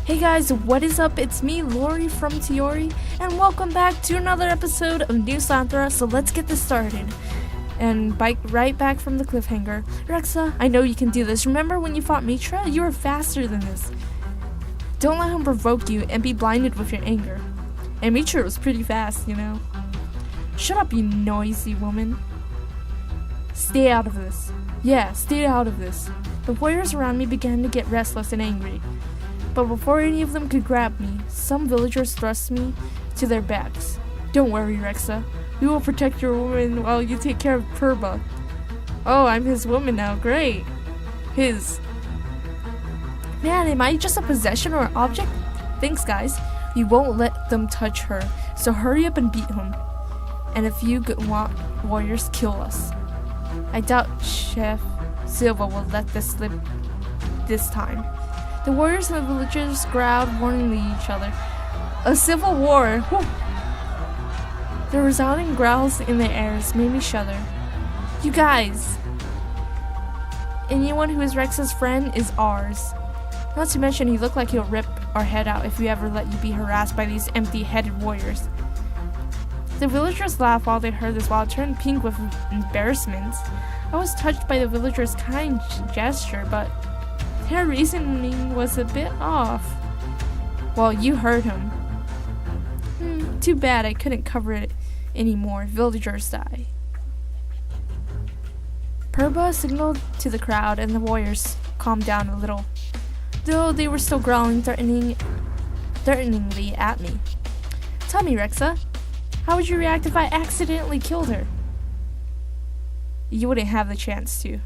Hey guys, what is up? It's me, Lori from Tiori, and welcome back to another episode of Nusantara. So let's get this started. And bike right back from the cliffhanger. Rexa, I know you can do this. Remember when you fought Mitra? You were faster than this. Don't let him provoke you and be blinded with your anger. And Mitra was pretty fast, you know. Shut up, you noisy woman. Stay out of this. Yeah, stay out of this. The warriors around me began to get restless and angry. But before any of them could grab me, some villagers thrust me to their backs. Don't worry, Rexa. We will protect your woman while you take care of Purba. Oh, I'm his woman now. Great. His. Man, am I just a possession or an object? Thanks, guys. We won't let them touch her, so hurry up and beat him. And if you want warriors, kill us. I doubt Chef Silva will let this slip this time. The warriors and the villagers growled warningly at each other. A civil war! Whew. The resounding growls in the airs made me shudder. You guys! Anyone who is Rex's friend is ours. Not to mention he looked like he'll rip our head out if we ever let you be harassed by these empty-headed warriors. The villagers laughed while they heard this, while it turned pink with embarrassment. I was touched by the villagers' kind gesture, but their reasoning was a bit off. Well, you heard him. Too bad I couldn't cover it anymore. Villagers die. Purba signaled to the crowd and the warriors calmed down a little, though they were still growling threateningly at me. Tell me, Rexa, how would you react if I accidentally killed her? You wouldn't have the chance to.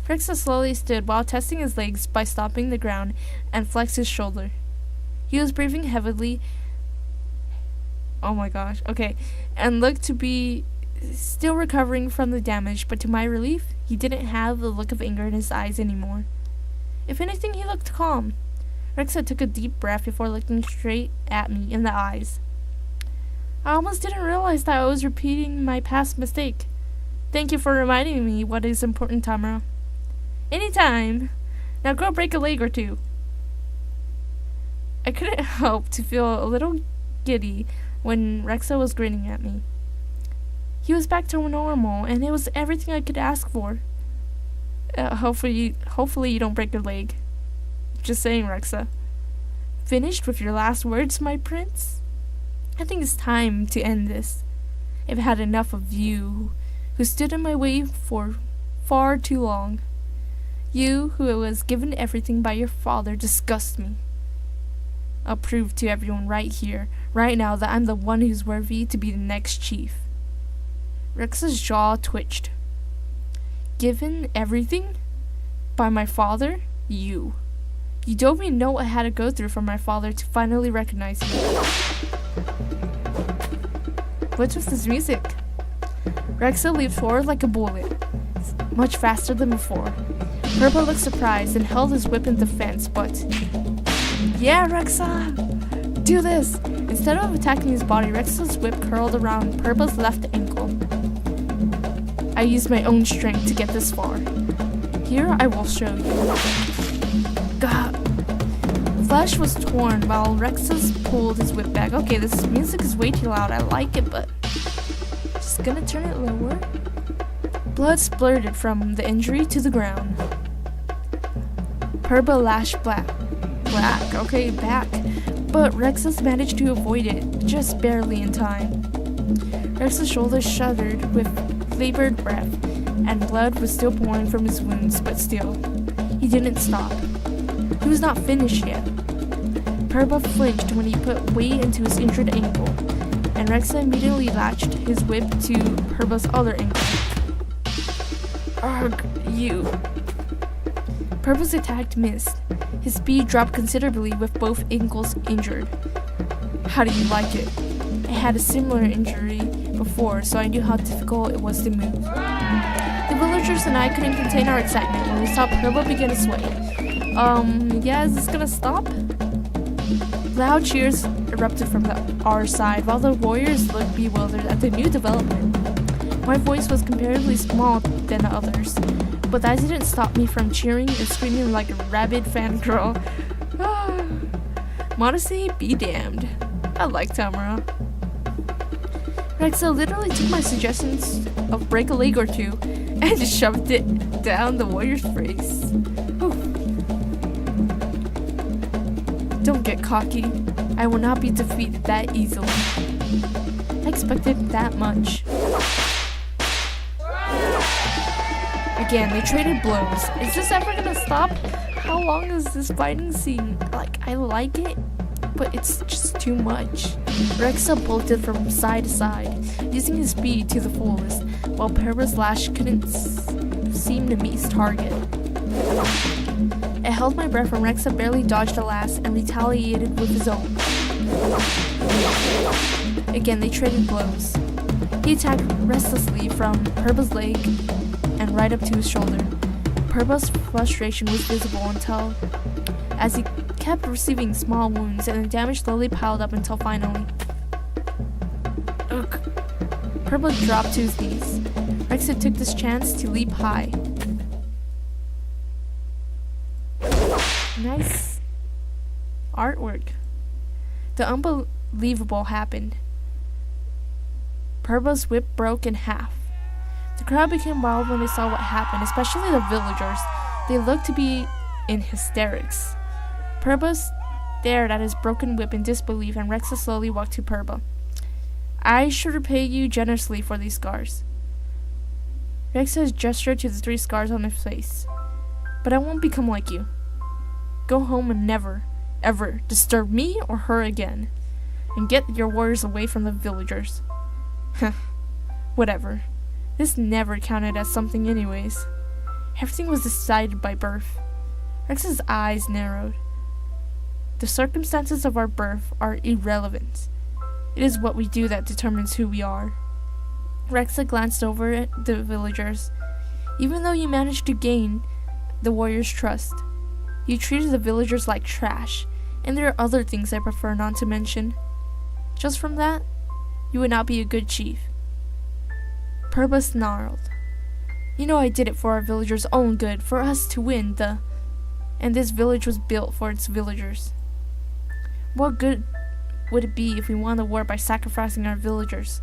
Rexa slowly stood while testing his legs by stomping the ground and flexed his shoulder. He was breathing heavily. Oh my gosh, okay. And looked to be still recovering from the damage, but to my relief, he didn't have the look of anger in his eyes anymore. If anything, he looked calm. Rexa took a deep breath before looking straight at me in the eyes. I almost didn't realize that I was repeating my past mistake. Thank you for reminding me what is important, Tamara. Anytime. Now go break a leg or two. I couldn't help to feel a little giddy when Rexa was grinning at me. He was back to normal, and it was everything I could ask for. Hopefully you don't break your leg. Just saying, Rexa. Finished with your last words, my prince? I think it's time to end this. I've had enough of you, who stood in my way for far too long. You, who was given everything by your father, disgust me. I'll prove to everyone right here, right now, that I'm the one who's worthy to be the next chief. Rex's jaw twitched. Given everything? By my father? You. You don't even know what I had to go through for my father to finally recognize me. What's with this music? Rexa leaped forward like a bullet, much faster than before. Purba looked surprised and held his whip in defense, but... Yeah, Rexa! Do this! Instead of attacking his body, Rexa's whip curled around Purba's left ankle. I used my own strength to get this far. Here, I will show you. God. Flesh was torn while Rexa's pulled his whip back. Okay, this music is way too loud. I like it, but... Just gonna turn it lower. Blood splurted from the injury to the ground. Purba lashed back, but Rexus managed to avoid it, just barely in time. Rex's shoulders shuddered with labored breath, and blood was still pouring from his wounds, but still, he didn't stop. He was not finished yet. Purba flinched when he put weight into his injured ankle, and Rexa immediately latched his whip to Purba's other ankle. Arg, you. Purba's attack missed. His speed dropped considerably with both ankles injured. How do you like it? I had a similar injury before, so I knew how difficult it was to move. The villagers and I couldn't contain our excitement when we saw Purba begin to sway. Yeah, is this gonna stop? Loud cheers erupted from our side, while the warriors looked bewildered at the new development. My voice was comparatively small than the others, But that didn't stop me from cheering and screaming like a rabid fangirl. Modesty be damned. I like Tamara. Rexa literally took my suggestions of break a leg or two and shoved it down the warrior's face. Whew. Don't get cocky. I will not be defeated that easily. I expected that much. Again, they traded blows. Is this ever gonna stop? How long is this fighting scene? Like, I like it, but it's just too much. Rexa bolted from side to side, using his speed to the fullest, while Perba's lash couldn't seem to meet his target. I held my breath when Rexa barely dodged a last and retaliated with his own. Again, they traded blows. He attacked restlessly from Perba's leg and right up to his shoulder. Perba's frustration was visible until, as he kept receiving small wounds, and the damage slowly piled up until finally, Perba dropped to his knees. Rexa took this chance to leap high. Nice artwork. The unbelievable happened. Perba's whip broke in half. The crowd became wild when they saw what happened, especially the villagers. They looked to be in hysterics. Perba stared at his broken whip in disbelief, and Rexa slowly walked to Perba. I should repay you generously for these scars. Rexa gestured to the 3 scars on his face. But I won't become like you. Go home and never, ever disturb me or her again. And get your warriors away from the villagers. Whatever. This never counted as something anyways. Everything was decided by birth. Rex's eyes narrowed. The circumstances of our birth are irrelevant. It is what we do that determines who we are. Rexa glanced over at the villagers. Even though you managed to gain the warriors' trust, you treated the villagers like trash, and there are other things I prefer not to mention. Just from that, you would not be a good chief. Perba snarled. You know I did it for our villagers' own good, for us to win and this village was built for its villagers. What good would it be if we won the war by sacrificing our villagers?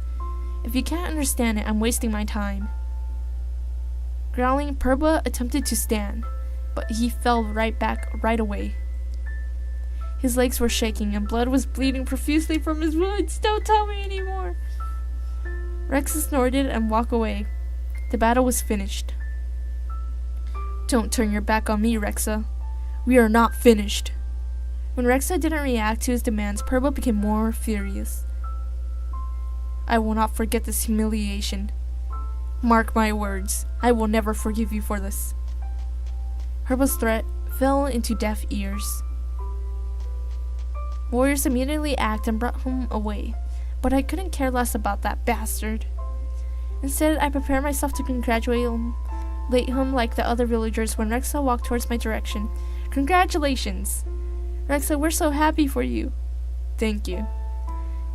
If you can't understand it, I'm wasting my time. Growling, Perba attempted to stand, but he fell right back right away. His legs were shaking and blood was bleeding profusely from his wounds. Don't tell me anymore. Rexa snorted and walked away. The battle was finished. Don't turn your back on me, Rexa. We are not finished. When Rexa didn't react to his demands, Perba became more furious. I will not forget this humiliation. Mark my words, I will never forgive you for this. Perba's threat fell into deaf ears. Warriors immediately acted and brought him away, but I couldn't care less about that bastard. Instead, I prepared myself to congratulate him like the other villagers when Rexa walked towards my direction. Congratulations! Rexa, we're so happy for you. Thank you.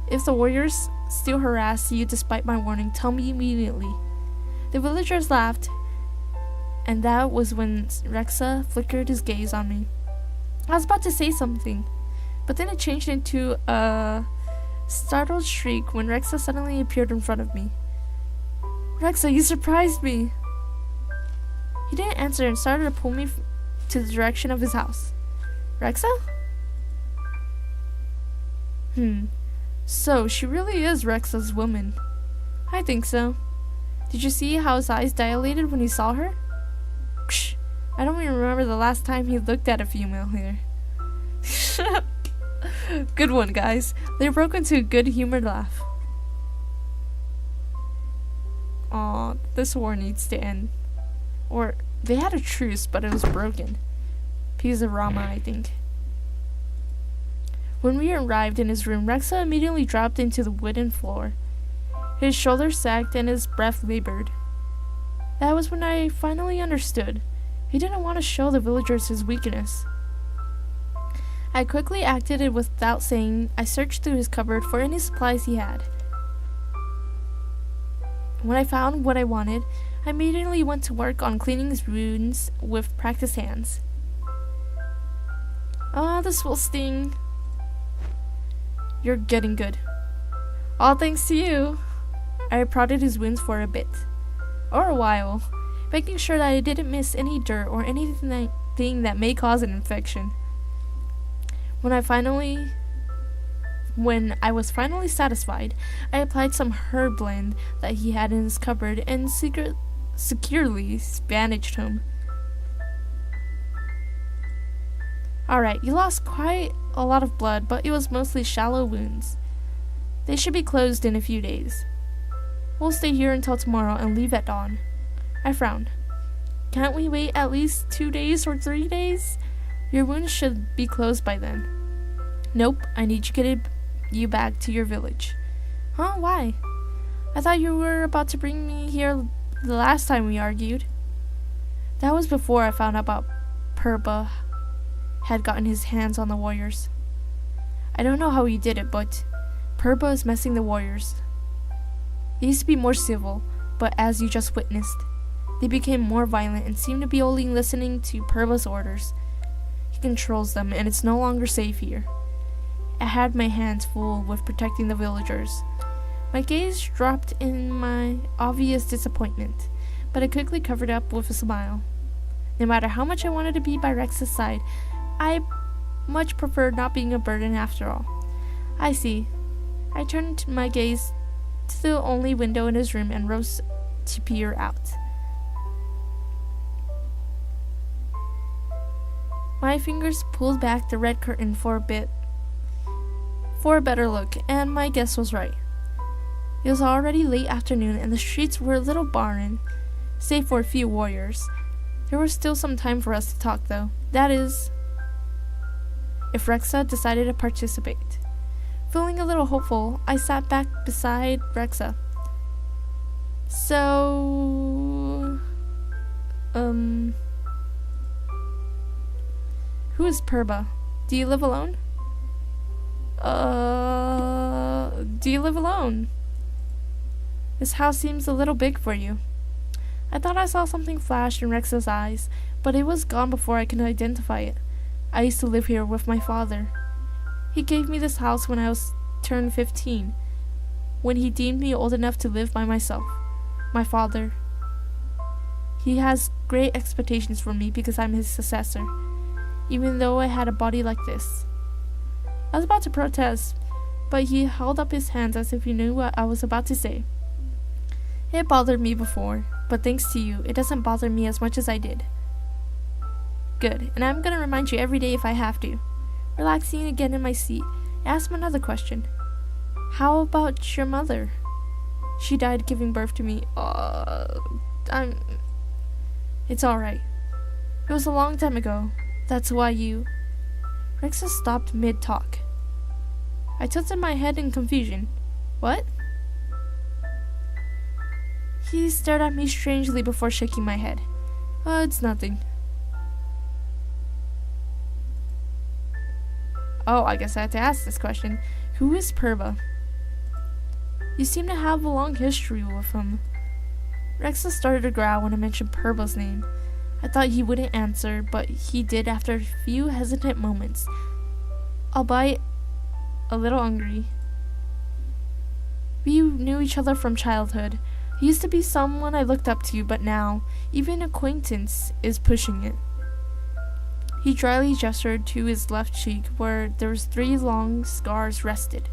If the warriors still harass you despite my warning, tell me immediately. The villagers laughed, and that was when Rexa flickered his gaze on me. I was about to say something, but then it changed into a startled shriek when Rexa suddenly appeared in front of me. Rexa, you surprised me! He didn't answer and started to pull me to the direction of his house. Rexa? So, she really is Rexa's woman. I think so. Did you see how his eyes dilated when he saw her? Psh, I don't even remember the last time he looked at a female here. Good one, guys. They broke into a good-humored laugh. Aw, this war needs to end. Or, they had a truce, but it was broken. Piece of Rama, I think. When we arrived in his room, Rexa immediately dropped into the wooden floor. His shoulders sagged and his breath labored. That was when I finally understood. He didn't want to show the villagers his weakness. I quickly acted it without saying. I searched through his cupboard for any supplies he had. When I found what I wanted, I immediately went to work on cleaning his wounds with practiced hands. Ah, this will sting. You're getting good. All thanks to you. I prodded his wounds for a bit. Or a while, making sure that I didn't miss any dirt or anything that may cause an infection. When I was finally satisfied, I applied some herb blend that he had in his cupboard and securely bandaged him. Alright, you lost quite a lot of blood, but it was mostly shallow wounds. They should be closed in a few days. We'll stay here until tomorrow and leave at dawn. I frowned. Can't we wait at least 2 days or 3 days? Your wounds should be closed by then. Nope, I need to get you back to your village. Huh? Why? I thought you were about to bring me here the last time we argued. That was before I found out about Purba had gotten his hands on the warriors. I don't know how he did it, but Purba is messing the warriors. They used to be more civil, but as you just witnessed, they became more violent and seem to be only listening to Purba's orders. He controls them, and it's no longer safe here. I had my hands full with protecting the villagers. My gaze dropped in my obvious disappointment, but I quickly covered up with a smile. No matter how much I wanted to be by Rex's side, I much preferred not being a burden after all. I see. I turned my gaze to the only window in his room and rose to peer out. My fingers pulled back the red curtain for a better look, and my guess was right. It was already late afternoon, and the streets were a little barren, save for a few warriors. There was still some time for us to talk, though. That is, if Rexa decided to participate. Feeling a little hopeful, I sat back beside Rexa. So, who is Purba? Do you live alone? Do you live alone? This house seems a little big for you. I thought I saw something flash in Rexa's eyes, but it was gone before I could identify it. I used to live here with my father. He gave me this house when I turned 15, when he deemed me old enough to live by myself. My father. He has great expectations for me because I'm his successor, even though I had a body like this. I was about to protest, but he held up his hands as if he knew what I was about to say. It bothered me before, but thanks to you, it doesn't bother me as much as I did. Good, and I'm gonna remind you every day if I have to. Relaxing again in my seat, I asked him another question. How about your mother? She died giving birth to me. It's alright. It was a long time ago. That's why you... Rexa stopped mid-talk. I tilted my head in confusion. What? He stared at me strangely before shaking my head. It's nothing. Oh, I guess I had to ask this question. Who is Purba? You seem to have a long history with him. Rexa started to growl when I mentioned Purba's name. I thought he wouldn't answer, but he did after a few hesitant moments, albeit a little angry. We knew each other from childhood. He used to be someone I looked up to, but now, even acquaintance is pushing it. He dryly gestured to his left cheek, where there was 3 long scars rested.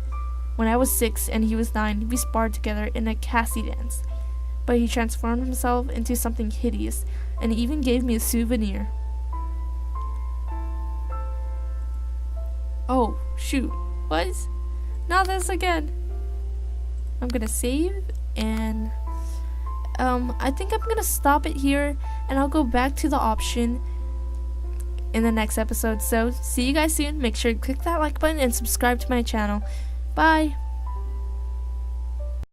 When I was 6 and he was 9, we sparred together in a Cassie dance, but he transformed himself into something hideous, and even gave me a souvenir. Oh, shoot. What? Not this again. I'm gonna save, and I think I'm gonna stop it here, and I'll go back to the option in the next episode. So, see you guys soon. Make sure to click that like button and subscribe to my channel. Bye!